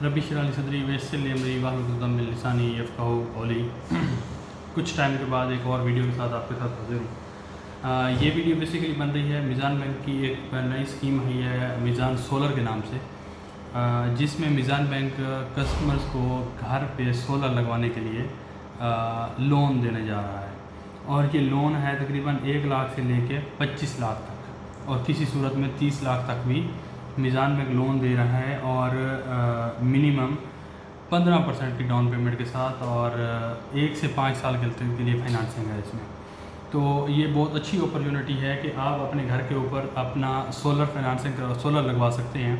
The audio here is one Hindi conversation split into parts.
रबी शरह ली सदरी वयस्सिर ली अमरी वाहलुल उक़दतम मिन लिसानी यफ़क़हू क़ौली। कुछ टाइम के बाद एक और वीडियो के साथ आपके साथ हाज़िर हूँ। ये वीडियो बेसिकली बन रही है मीज़ान बैंक की एक नई स्कीम है मीज़ान सोलर के नाम से, जिसमें मीज़ान बैंक कस्टमर्स को घर पे सोलर लगवाने के लिए लोन देने जा रहा है। और ये लोन है तकरीबन 1 लाख से लेके 25 लाख तक, और किसी सूरत में 30 लाख तक भी मीज़ान बैंक लोन दे रहा है, और मिनिमम 15% की डाउन पेमेंट के साथ, और 1 से 5 साल के लिए फाइनेंसिंग है इसमें। तो ये बहुत अच्छी अपॉर्चुनिटी है कि आप अपने घर के ऊपर अपना सोलर लगवा सकते हैं।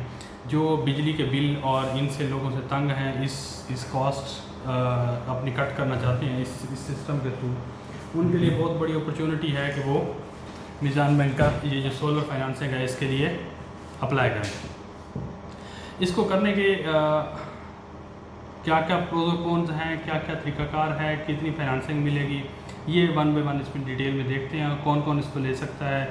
जो बिजली के बिल और इनसे लोगों से तंग हैं, इस कॉस्ट अपनी कट करना चाहते हैं इस सिस्टम के थ्रू, उनके लिए बहुत बड़ी अपॉर्चुनिटी है कि वो मीज़ान बैंक का ये जो सोलर फाइनेंसिंग है इसके लिए अप्लाई करें। इसको करने के क्या क्या प्रोज और कॉन्स हैं, क्या क्या तरीक़ाकार है, कितनी फाइनेंसिंग मिलेगी, ये वन बाय वन इसमें डिटेल में देखते हैं। कौन कौन इसको ले सकता है।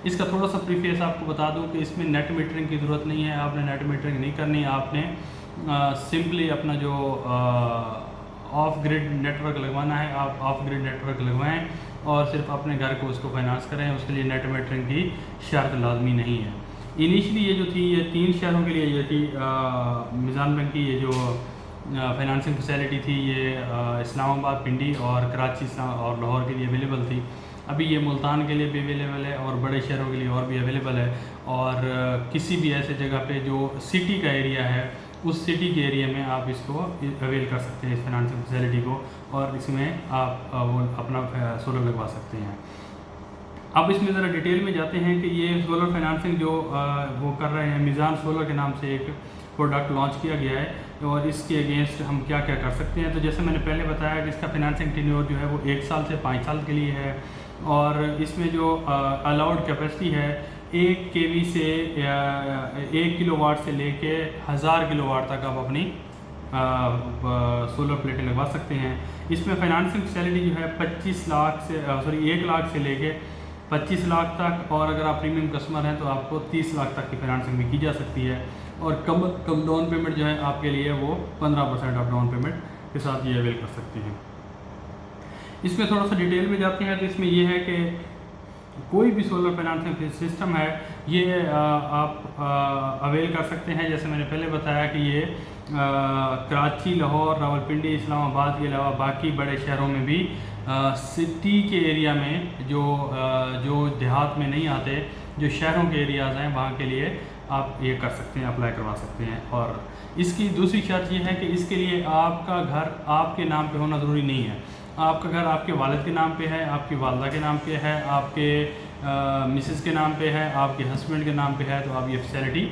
इसका थोड़ा सा प्रीफेस आपको बता दूं कि इसमें नेट मीटरिंग की ज़रूरत नहीं है। आपने नेट मीटरिंग नहीं करनी, आपने सिंपली अपना जो ऑफ ग्रिड नेटवर्क लगवाना है, आप ऑफ ग्रिड नेटवर्क लगवाएं और सिर्फ अपने घर को उसको फाइनेंस करें। उसके लिए नेट मीटरिंग की शर्त लाजमी नहीं है। इनिशियली ये जो थी, ये 3 शहरों के लिए ये थी मीज़ान बैंक की ये जो फाइनेंसिंग फैसिलिटी थी, ये इस्लामाबाद, पिंडी और कराची और लाहौर के लिए अवेलेबल थी। अभी ये मुल्तान के लिए भी अवेलेबल है और बड़े शहरों के लिए और भी अवेलेबल है। और किसी भी ऐसे जगह पे जो सिटी का एरिया है, उस सिटी के एरिया में आप इसको अवेल कर सकते हैं, इस फाइनेंसिंग फैसिलिटी को, और इसमें आप वो अपना सोलर लगवा सकते हैं। अब इसमें ज़रा डिटेल में जाते हैं कि ये सोलर फाइनेंसिंग जो वो कर रहे हैं, मीज़ान सोलर के नाम से एक प्रोडक्ट लॉन्च किया गया है, और इसके अगेंस्ट हम क्या क्या कर सकते हैं। तो जैसे मैंने पहले बताया कि इसका फाइनेंसिंग टेन्योर जो है वो 1 साल से 5 साल के लिए है, और इसमें जो अलाउड कैपेसिटी है 1 kV से 1 किलोवाट से लेके 1000 किलोवाट तक आप अपनी सोलर प्लेटें लगवा सकते हैं। इसमें फाइनेंसिंग फैसिलिटी जो है 1 लाख से लेके 25 लाख तक, और अगर आप प्रीमियम कस्टमर हैं तो आपको 30 लाख तक की फाइनेंसिंग भी की जा सकती है। और कम डाउन पेमेंट जो है आपके लिए वो 15% ऑफ डाउन पेमेंट के साथ ये अवेल कर सकते हैं। इसमें थोड़ा सा डिटेल में जाते हैं तो इसमें ये है कि कोई भी सोलर फाइनेंसिंग सिस्टम है ये आप अवेल कर सकते हैं। जैसे मैंने पहले बताया कि ये कराची, लाहौर, रावलपिंडी, इस्लामाबाद के अलावा बाकी बड़े शहरों में भी सिटी के एरिया में जो देहात में नहीं आते, जो शहरों के एरियाज़ हैं, वहाँ के लिए आप ये कर सकते हैं, अप्लाई करवा सकते हैं। और इसकी दूसरी शर्त ये है कि इसके लिए आपका घर आपके नाम पे होना ज़रूरी नहीं है। आपका घर आपके वालिद के नाम पे है, आपकी वालदा के नाम पे है, आपके मिसेस के नाम पे है, आपके हस्बैंड के नाम पे है, तो आप ये फैसिलिटी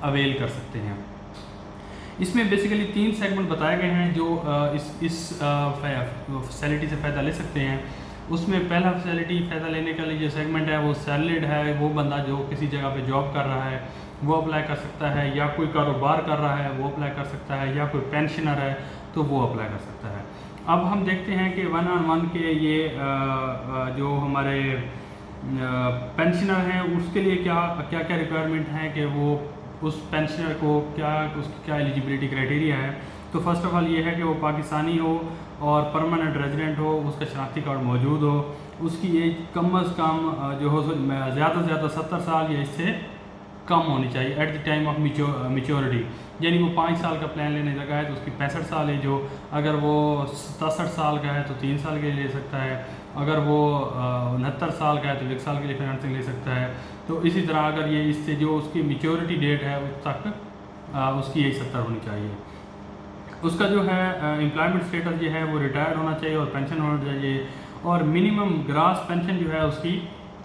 अवेल कर सकते हैं। इसमें बेसिकली 3 सेगमेंट बताए गए हैं जो इस फैसिलिटी से फ़ायदा ले सकते हैं। उसमें पहला फ़ायदा लेने का लिए जो सेगमेंट है वो सैलरीड है। वो बंदा जो किसी जगह पे जॉब कर रहा है वो अप्लाई कर सकता है, या कोई कारोबार कर रहा है वो अप्लाई कर सकता है, या कोई पेंशनर है तो वो अप्लाई कर सकता है। अब हम देखते हैं कि 1-on-1 के ये जो हमारे पेंशनर हैं उसके लिए क्या क्या रिक्वायरमेंट है कि वो उस पेंशनर को उसकी क्या एलिजिबिलिटी क्राइटेरिया है। तो फर्स्ट ऑफ ऑल ये है कि वो पाकिस्तानी हो और परमानेंट रेजिडेंट हो, उसका शनाख्ती कार्ड मौजूद हो, उसकी एज कम अज़ कम जो हो ज़्यादा से ज़्यादा 70 साल या इससे कम होनी चाहिए at the time of maturity. यानी वो 5 साल का प्लान लेने लगा है तो उसकी 65 साल एज हो। अगर वो 67 साल का है तो 3 साल के लिए ले सकता है। अगर वो 69 साल का है तो 1 साल के लिए फाइनेंसिंग ले सकता है। तो इसी तरह अगर ये इससे जो उसकी मेच्योरिटी डेट है उस तक उसकी एज 70 होनी चाहिए। उसका जो है एम्प्लॉयमेंट स्टेटस जो है वो रिटायर्ड होना चाहिए और पेंशन होना चाहिए, और मिनिमम ग्रास पेंशन जो है उसकी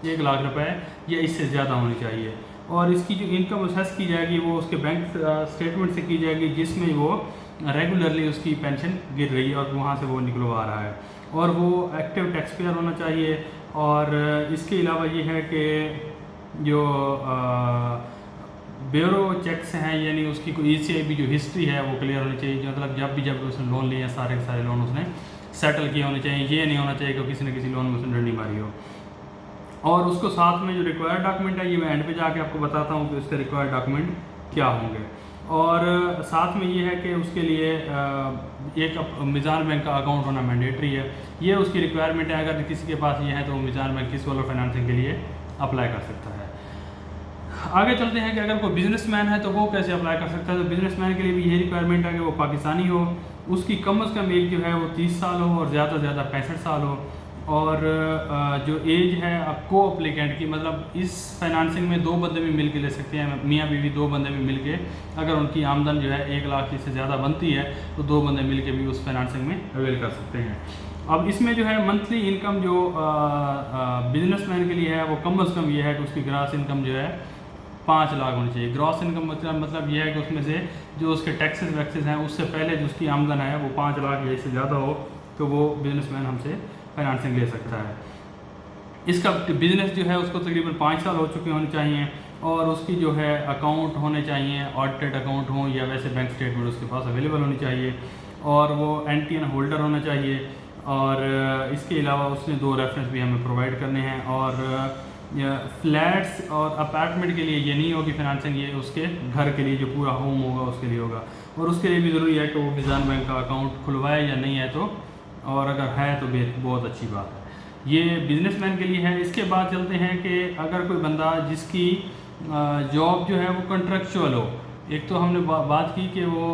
1 लाख रुपए या इससे ज़्यादा होनी चाहिए। और इसकी जो इनकम असेस की जाएगी वो उसके बैंक स्टेटमेंट से की जाएगी, जिसमें वो रेगुलरली उसकी पेंशन गिर रही है और वहाँ से वो निकलवा रहा है। और वो एक्टिव टैक्स पेयर होना चाहिए। और इसके अलावा ये है कि जो ब्यूरो चेक्स हैं, यानी उसकी कोई ECIB जो हिस्ट्री है वो क्लियर होनी चाहिए। मतलब जब उसने लोन लिए सारे के सारे लोन उसने सेटल किए होने चाहिए। ये नहीं होना चाहिए कि किसी न किसी लोन में उसने डंडी मारी हो। और उसको साथ में जो रिक्वायर्ड डॉक्यूमेंट है ये मैं एंड पे जाके आपको बताता हूँ कि उसके रिक्वायर्ड डॉक्यूमेंट क्या होंगे। और साथ में ये है कि उसके लिए एक मीज़ान बैंक का अकाउंट होना मैंडेटरी है। ये उसकी रिक्वायरमेंट है। अगर किसी के पास ये है तो वो मीज़ान बैंक की सोलर फाइनेंसिंग के लिए अप्लाई कर सकता है। आगे चलते हैं कि अगर कोई बिजनेसमैन है तो वो कैसे अप्लाई कर सकता है। तो बिजनेसमैन के लिए भी यही रिक्वायरमेंट है कि वो पाकिस्तानी हो, उसकी कम से कम एज जो है वो 30 साल हो और ज़्यादा से ज़्यादा 65 साल हो। और जो एज है को अप्लीकेंट की, मतलब इस फाइनेंसिंग में दो बंदे भी मिल के ले सकते हैं, मियाँ बीवी दो बंदे भी मिल के, अगर उनकी आमदन जो है 1 लाख से ज़्यादा बनती है तो दो बंदे मिल के भी उस फाइनेंसिंग में अवेल कर सकते हैं। अब इसमें जो है मंथली इनकम जो बिजनेसमैन के लिए है वो कम से कम ये है कि उसकी ग्रॉस इनकम जो है 5 लाख होनी चाहिए। ग्रॉस इनकम मतलब ये है कि उसमें से जो उसके टैक्सेस वैक्सेस हैं उससे पहले जो उसकी आमदन है वो 5 लाख या इससे ज़्यादा हो तो वो बिजनेसमैन हमसे फाइनेंसिंग ले सकता है। इसका बिजनेस जो है उसको तकरीबन 5 साल हो चुके होने चाहिए और उसकी जो है अकाउंट होने चाहिए, ऑडिटेड अकाउंट हो या वैसे बैंक स्टेटमेंट उसके पास अवेलेबल होनी चाहिए और वो NTN होल्डर होना चाहिए। और इसके अलावा उसने 2 रेफरेंस भी हमें प्रोवाइड करने हैं। और फ्लैट्स और अपार्टमेंट के लिए ये नहीं होगी फाइनेंसिंग, ये उसके घर के लिए जो पूरा होम होगा उसके लिए होगा। और उसके लिए भी ज़रूरी है कि वो मीज़ान बैंक का अकाउंट खुलवाए या नहीं है तो, और अगर है तो बहुत अच्छी बात है। ये बिजनेसमैन के लिए है। इसके बाद चलते हैं कि अगर कोई बंदा जिसकी जॉब जो है वो कॉन्ट्रेक्चुअल हो। एक तो हमने बात की कि वो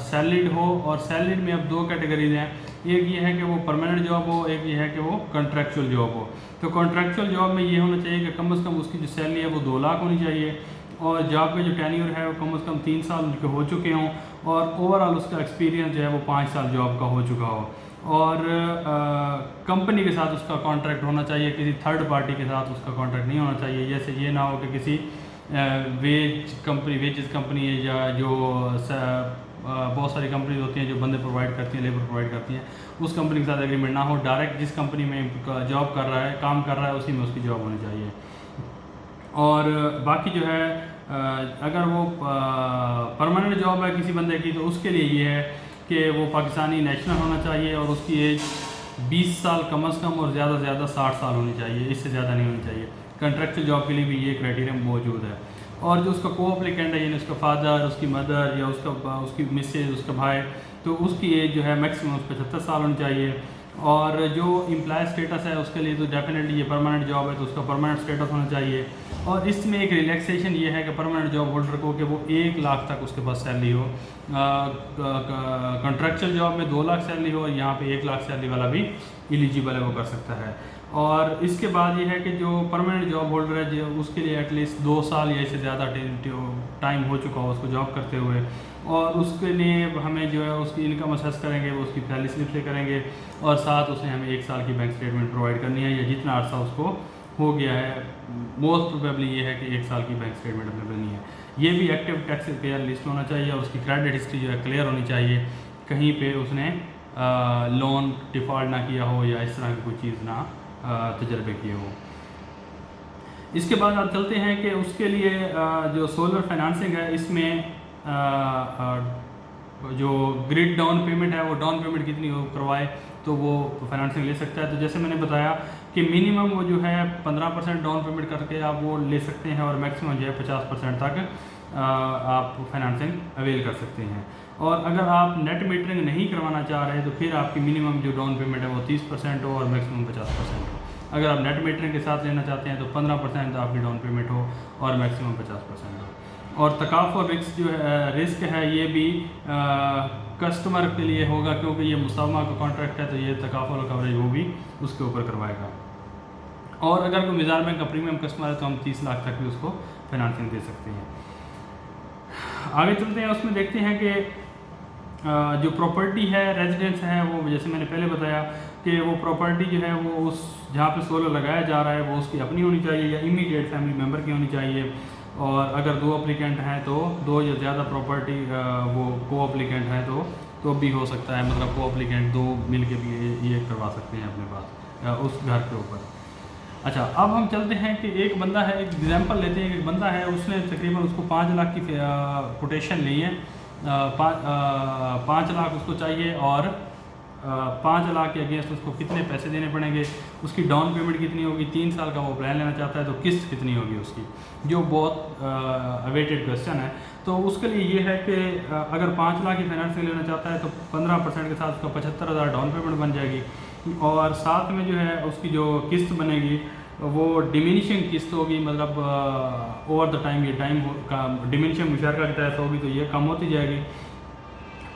सैलरीड हो, और सैलरीड में अब 2 कैटेगरीज हैं। एक ये है कि वो परमानेंट जॉब हो, एक ये है कि वो कॉन्ट्रेक्चुअल जॉब हो। तो कॉन्ट्रेक्चुअल जॉब में ये होना चाहिए कि कम से कम उसकी जो सैलरी है वो 2 लाख होनी चाहिए और जॉब का जो टेन्योर है वो कम से कम 3 साल के हो चुके हों और ओवरऑल उसका एक्सपीरियंस जो है वो 5 साल जॉब का हो चुका हो। और कंपनी के साथ उसका कॉन्ट्रैक्ट होना चाहिए, किसी थर्ड पार्टी के साथ उसका कॉन्ट्रैक्ट नहीं होना चाहिए। जैसे ये ना हो कि किसी वेजेस कंपनी है या जो बहुत सारी कंपनीज होती हैं जो बंदे प्रोवाइड करती हैं, लेबर प्रोवाइड करती हैं, उस कंपनी के साथ एग्रीमेंट ना हो। डायरेक्ट जिस कंपनी में जॉब कर रहा है, काम कर रहा है, उसी में उसकी जॉब होनी चाहिए। और बाकी जो है अगर वो परमानेंट जॉब है किसी बंदे की तो उसके लिए ये है कि वो पाकिस्तानी नेशनल होना चाहिए और उसकी एज 20 साल कम से कम और ज़्यादा से ज़्यादा 60 साल होनी चाहिए, इससे ज़्यादा नहीं होनी चाहिए। कॉन्ट्रैक्चुअल जॉब के लिए भी ये क्राइटेरिया मौजूद है। और जो उसका को अप्लीकेंट है, यानी उसका फादर, उसकी मदर या उसकी मिसेज, उसका भाई, तो उसकी एज जो है मैक्सिमम 75 साल होनी चाहिए। और जो एम्प्लॉय स्टेटस है उसके लिए तो डेफिनेटली ये परमानेंट जॉब है तो उसका परमानेंट स्टेटस होना चाहिए। और इसमें एक रिलैक्सेशन ये है कि परमानेंट जॉब होल्डर को कि वो 1 लाख तक उसके पास सैलरी हो। कॉन्ट्रैक्चुअल जॉब में 2 लाख सैलरी हो और यहाँ पे 1 लाख सैलरी वाला भी एलिजिबल है, वो कर सकता है। और इसके बाद ये है कि जो परमानेंट जॉब होल्डर है जो उसके लिए एटलीस्ट 2 साल या इससे ज़्यादा टाइम हो चुका हो उसको जॉब करते हुए, और उसके लिए हमें जो है उसकी इनकम असेस करेंगे, वो उसकी सैलरी स्लिप से करेंगे और साथ उसने हमें 1 साल की बैंक स्टेटमेंट प्रोवाइड करनी है या जितना अर्सा उसको हो गया है। मोस्ट प्रोबेबली ये है कि 1 साल की बैंक स्टेटमेंट अवेलेबल नहीं है। ये भी एक्टिव टैक्स पेयर लिस्ट होना चाहिए और उसकी क्रेडिट हिस्ट्री जो है क्लियर होनी चाहिए, कहीं पे उसने लोन डिफ़ॉल्ट ना किया हो या इस तरह की कोई चीज़ ना तजर्बे किए हो। इसके बाद आप चलते हैं कि उसके लिए जो सोलर फाइनेंसिंग है इसमें जो ग्रिड डाउन पेमेंट है वो डाउन पेमेंट कितनी हो करवाए तो वो फाइनेंसिंग ले सकता है। तो जैसे मैंने बताया कि मिनिमम वो जो है 15% डाउन पेमेंट करके आप वो ले सकते हैं और मैक्सिमम जो है 50% तक आप फाइनेंसिंग अवेल कर सकते हैं। और अगर आप नेट मीटरिंग नहीं करवाना चाह रहे तो फिर आपकी मिनिमम जो डाउन पेमेंट है वो 30% हो और मैक्सिमम 50% हो। अगर आप नेट मीटरिंग के साथ लेना चाहते हैं तो 15% आपकी डाउन पेमेंट हो और मैक्सिमम 50% हो। और तकाफ़ुल रिस्क है ये भी कस्टमर के लिए होगा क्योंकि ये मुसामा का कॉन्ट्रैक्ट है तो ये तकाफ़ुल कवरेज वो भी उसके ऊपर करवाएगा। और अगर कोई मीज़ान बैंक का प्रीमियम कस्टमर है तो हम 30 लाख तक भी उसको फाइनेंसिंग दे सकते हैं। आगे चलते हैं, उसमें देखते हैं कि जो प्रॉपर्टी है, रेजिडेंस है, वो जैसे मैंने पहले बताया कि वो प्रॉपर्टी जो है वो उस जहाँ पे सोलर लगाया जा रहा है वो उसकी अपनी होनी चाहिए या इमीडिएट फैमिली मेम्बर की होनी चाहिए। और अगर 2 एप्लीकेंट हैं तो 2 या ज़्यादा प्रॉपर्टी वो को एप्लीकेंट है तो भी हो सकता है, मतलब को एप्लीकेंट 2 मिल के भी ये करवा सकते हैं अपने पास उस घर के ऊपर। अच्छा, अब हम चलते हैं कि एक बंदा है, एक एग्जांपल लेते हैं। एक बंदा है उसने तकरीबन उसको 5 लाख की कोटेशन ली है, 5 लाख उसको चाहिए और 5 लाख के अगेंस्ट उसको कितने पैसे देने पड़ेंगे, उसकी डाउन पेमेंट कितनी होगी, 3 साल का वो प्लान लेना चाहता है तो किस्त कितनी होगी उसकी, जो बहुत अवेटेड क्वेश्चन है। तो उसके लिए ये है कि अगर 5 लाख की फाइनेंसिंग लेना चाहता है तो 15% के साथ उसका 75,000 डाउन पेमेंट बन जाएगी, और साथ में जो है उसकी जो किस्त बनेगी वो डिमिनिशिंग किस्त होगी, मतलब ओवर द टाइम, ये टाइम का डिमिनिशिंग मुशारका के तहत होगी तो ये कम होती जाएगी।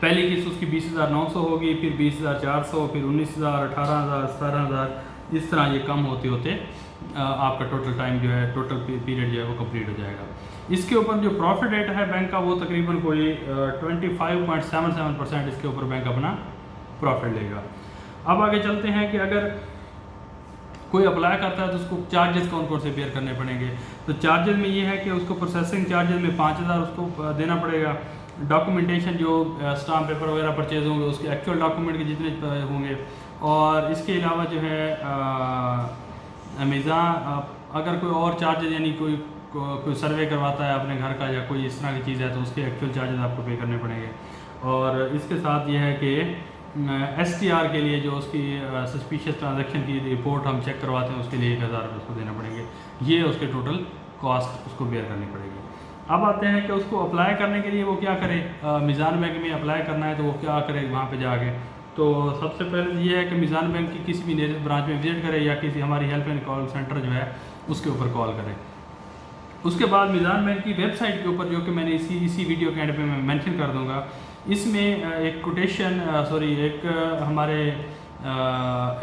पहली किस्त उसकी 20,900 होगी, फिर 20,400, फिर 19,000, 18,000, 17,000, इस तरह ये कम होते होते आपका टोटल टाइम जो है, टोटल पीरियड जो है वो कंप्लीट हो जाएगा। इसके ऊपर जो प्रॉफिट रेट है बैंक का वो तकरीबन कोई 25.77% इसके ऊपर बैंक अपना प्रॉफिट लेगा। अब आगे चलते हैं कि अगर कोई अप्लाई करता है तो उसको चार्जेस कौन कौन से बेयर करने पड़ेंगे। तो चार्जेस में ये है कि उसको प्रोसेसिंग चार्जेस में 5,000 उसको देना पड़ेगा। डॉक्यूमेंटेशन जो स्टाम्प पेपर वगैरह परचेज होंगे उसके एक्चुअल डॉक्यूमेंट के जितने होंगे, और इसके अलावा जो है अमेज़न अगर कोई और चार्जेज यानी कोई सर्वे करवाता है अपने घर का या कोई इस तरह की चीज़ है तो उसके एक्चुअल चार्जेस आपको पे करने पड़ेंगे। और इसके साथ ये है कि STR के लिए जो उसकी सस्पिशियस ट्रांजैक्शन की रिपोर्ट हम चेक करवाते हैं उसके लिए 1,000 रुपये उसको देना पड़ेंगे। ये उसके टोटल कॉस्ट उसको बेयर करनी पड़ेगी। अब आते हैं कि उसको अप्लाई करने के लिए वो क्या करे, मीज़ान बैंक में अप्लाई करना है तो वो क्या करे वहाँ पे जाके। तो सबसे पहले ये है कि मीज़ान बैंक की किसी भी नियरेस्ट ब्रांच में विजिट करे या किसी हमारी हेल्पलाइन कॉल सेंटर जो है उसके ऊपर कॉल करें। उसके बाद मीज़ान बैंक की वेबसाइट के ऊपर, जो कि मैंने इसी वीडियो के एंड पे मैं मेंशन कर दूंगा, इसमें एक कोटेशन एक हमारे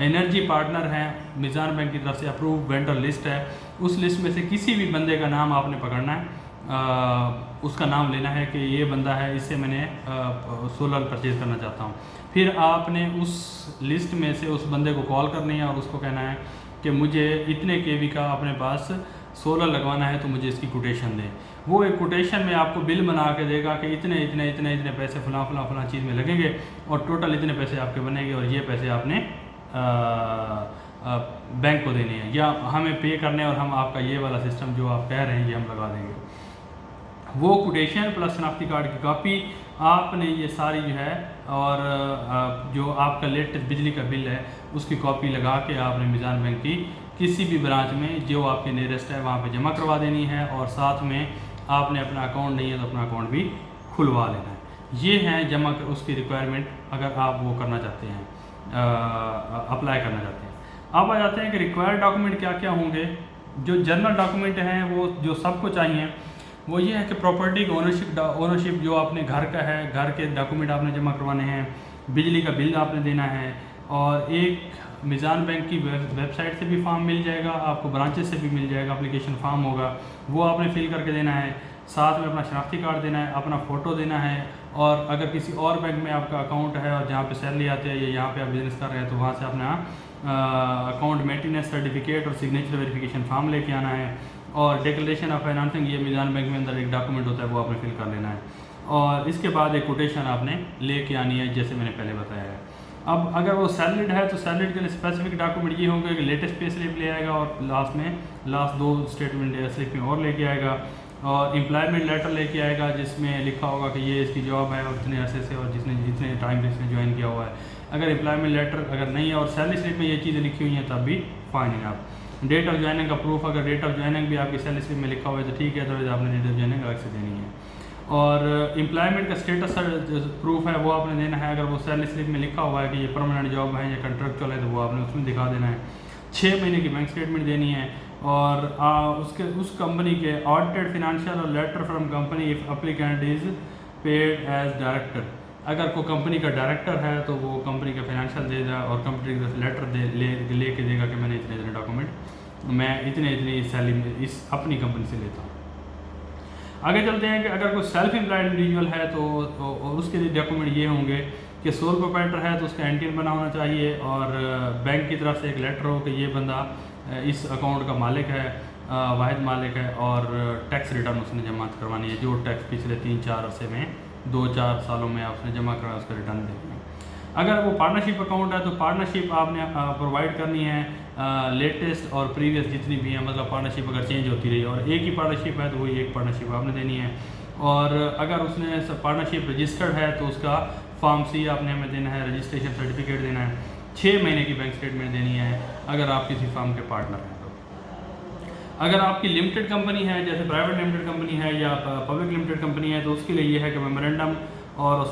एनर्जी पार्टनर हैं मीज़ान बैंक की तरफ से अप्रूव वेंडर लिस्ट है, उस लिस्ट में से किसी भी बंदे का नाम आपने पकड़ना है, उसका नाम लेना है कि ये बंदा है, इससे मैंने सोलर परचेज़ करना चाहता हूँ। फिर आपने उस लिस्ट में से उस बंदे को कॉल करनी है और उसको कहना है कि मुझे इतने केवी का अपने पास सोलर लगवाना है तो मुझे इसकी कोटेशन दें। वो एक कोटेशन में आपको बिल बना के देगा कि इतने इतने इतने इतने पैसे फलां चीज़ में लगेंगे और टोटल इतने पैसे आपके बनेंगे और ये पैसे आपने बैंक को देने हैं या हमें पे करने हैं और हम आपका ये वाला सिस्टम जो आप कह रहे हैं ये हम लगा देंगे। वो कोटेशन प्लस शनाख्ती कार्ड की कॉपी आपने ये सारी जो है और जो आपका लेटेस्ट बिजली का बिल है उसकी कॉपी लगा के आपने मीज़ान बैंक की किसी भी ब्रांच में जो आपके नियरेस्ट है वहाँ पे जमा करवा देनी है, और साथ में आपने अपना अकाउंट नहीं है तो अपना अकाउंट भी खुलवा लेना है। ये हैं जमा उसकी रिक्वायरमेंट अगर आप वो करना चाहते हैं, अप्लाई करना चाहते हैं। अब आ जाते हैं कि रिक्वायर्ड डॉक्यूमेंट क्या क्या होंगे। जो जनरल डॉक्यूमेंट हैं वो जो सबको चाहिए वो ये है कि प्रॉपर्टी का ओनरशिप जो आपने घर का है, घर के डॉक्यूमेंट आपने जमा करवाने हैं, बिजली का बिल आपने देना है, और एक मीज़ान बैंक की वेबसाइट से भी फॉर्म मिल जाएगा, आपको ब्रांचेस से भी मिल जाएगा, एप्लीकेशन फॉर्म होगा वो आपने फिल करके देना है। साथ में अपना शनाख्ती कार्ड देना है, अपना फ़ोटो देना है, और अगर किसी और बैंक में आपका अकाउंट है और जहाँ पे सैलरी आती है या यहाँ पे आप बिज़नेस कर रहे हैं तो वहाँ से अपना अकाउंट मेंटेनेंस सर्टिफिकेट और सिग्नेचर वेरिफिकेशन फॉर्म लेके आना है, और डिक्लेरेशन ऑफ फाइनेंसिंग ये मीज़ान बैंक में अंदर एक डॉक्यूमेंट होता है वो आपने फिल कर लेना है, और इसके बाद एक कोटेशन आपने लेके आनी है जैसे मैंने पहले बताया है। अब अगर वो सैलरीड है तो सैलरीड के लिए स्पेसिफिक डॉक्यूमेंट ये होंगे कि लेटेस्ट पे स्लिप ले आएगा और लास्ट 2 स्टेटमेंट स्लिप में और लेके आएगा, और एम्प्लॉयमेंट लेटर लेके आएगा जिसमें लिखा होगा कि ये इसकी जॉब है और इतने अरसे से और जितने टाइम से इसने ज्वाइन किया हुआ है। अगर एम्प्लॉयमेंट लेटर अगर नहीं है और सैलरी स्लिप में ये चीज़ें लिखी हुई हैं तब भी फाइन है। आप डेट ऑफ ज्वाइनिंग का प्रूफ, अगर डेट ऑफ ज्वाइनिंग भी आपकी सैलरी स्लिप में लिखा हुआ है तो ठीक है, तो आपने डेट ऑफ ज्वाइनिंग अलग से देनी है। और एम्प्लॉयमेंट का स्टेटस प्रूफ है वो आपने देना है, अगर वो सैलरी स्लिप में लिखा हुआ है कि ये परमानेंट जॉब है या कॉन्ट्रैक्चुअल है तो वो आपने उसमें दिखा देना है। 6 महीने की बैंक स्टेटमेंट देनी है, और उस कंपनी के ऑडिटेड फिनेंशियल और letter from company if applicant is paid as director. अगर कोई कंपनी का डायरेक्टर है तो वो कंपनी का फाइनेंशियल देगा और कंपनी की तरफ से लेटर लेके देगा कि मैंने इतने डॉक्यूमेंट मैं इतनी सैलरी इस अपनी कंपनी से लेता हूँ। आगे चलते हैं कि अगर कोई सेल्फ एम्प्लॉयड इंडिविजुअल है तो उसके लिए डॉक्यूमेंट ये होंगे कि सोल प्रोप्राइटर है तो उसका एनटीएन बना होना चाहिए, और बैंक की तरफ से एक लेटर हो कि ये बंदा इस अकाउंट का मालिक है, वाहिद मालिक है, और टैक्स रिटर्न उसने जमा करवानी है, जो टैक्स पिछले 3-4 अरसे में 2-4 सालों में उसने जमा करवाया उसका रिटर्न देना है। अगर वो पार्टनरशिप अकाउंट है तो पार्टनरशिप आपने प्रोवाइड करनी है लेटेस्ट और प्रीवियस जितनी भी है, मतलब पार्टनरशिप अगर चेंज होती रही और एक ही पार्टनरशिप है तो वही एक पार्टनरशिप आपने देनी है। और अगर उसने पार्टनरशिप रजिस्टर्ड है तो उसका फॉर्म सी आपने हमें देना है, रजिस्ट्रेशन सर्टिफिकेट देना है, 6 महीने की बैंक स्टेटमेंट देनी है अगर आप किसी फर्म के पार्टनर हैं तो। अगर आपकी लिमिटेड कंपनी है, जैसे प्राइवेट लिमिटेड कंपनी है या पब्लिक लिमिटेड कंपनी है, तो उसके लिए ये है कि मेमोरेंडम और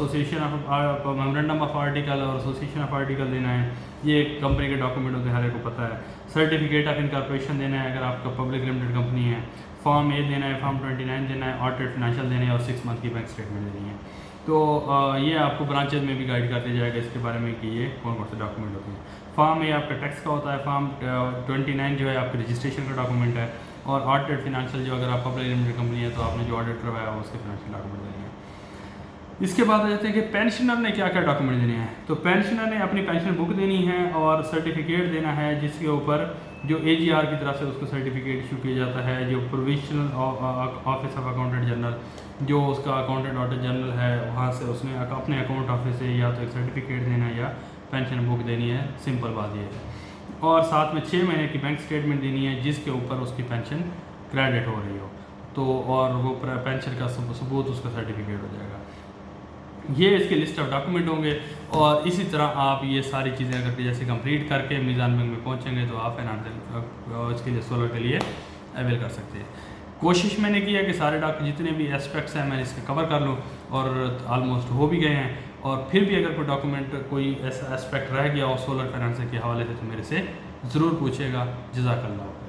मेमोरेंडम ऑफ आर्टिकल और एसोसिएशन ऑफ आर्टिकल देना है। ये कंपनी के डॉक्यूमेंट होते हैं, हर एक को पता है। सर्टिफिकेट ऑफ इनकॉर्पोरेशन देना है अगर आपका पब्लिक लिमिटेड कंपनी है, फॉर्म ए देना है, फॉर्म 29 देना है, ऑडिटेड फाइनेंशियल देने हैं और 6 मंथ की बैंक स्टेटमेंट देनी है। तो ये आपको ब्रांचेज में भी गाइड कर दिया जाएगा इसके बारे में कि ये कौन कौन से डॉक्यूमेंट होते हैं। फॉर्म ए आपका टैक्स का होता है, फॉर्म 29 जो है आपके रजिस्ट्रेशन का डॉक्यूमेंट है, और ऑडिटेड फाइनेंशियल जो अगर आप पब्लिक लिमिटेड कंपनी है तो आपने जो ऑडिट करवाया हो उसके फाइनेंशियल डॉक्यूमेंट देने हैं। इसके बाद आ जाते हैं कि पेंशनर ने क्या क्या डॉक्यूमेंट देने हैं। तो पेंशनर ने अपनी पेंशन बुक देनी है और सर्टिफिकेट देना है जिसके ऊपर जो AGR की तरफ से उसको सर्टिफिकेट इशू किया जाता है, जो provisional office of accountant general, जो उसका अकाउंटेंट ऑडिटर जनरल है, वहाँ से उसने अपने अकाउंट ऑफिस से या तो एक सर्टिफिकेट देना है या पेंशन बुक देनी है, सिंपल बात ये है। और साथ में 6 महीने की बैंक स्टेटमेंट देनी है जिसके ऊपर उसकी पेंशन क्रेडिट हो रही हो, तो और वो पेंशन का सबूत उसका सर्टिफिकेट हो जाएगा। ये इसके लिस्ट ऑफ डॉक्यूमेंट होंगे, और इसी तरह आप ये सारी चीज़ें अगर जैसे कंप्लीट करके मीज़ान बैंक में पहुंचेंगे तो आप फाइनेंशियल इसके लिए सोलर के लिए अवेल कर सकते हैं। कोशिश मैंने की है कि सारे जितने भी एस्पेक्ट्स हैं मैंने इसके कवर कर लूँ, और ऑलमोस्ट हो भी गए हैं। और फिर भी अगर कोई डॉक्यूमेंट कोई ऐसा एस्पेक्ट रह गया हो सोलर फाइनेंसिंग के हवाले से तो मेरे से ज़रूर पूछिएगा। जज़ाकल्लाह।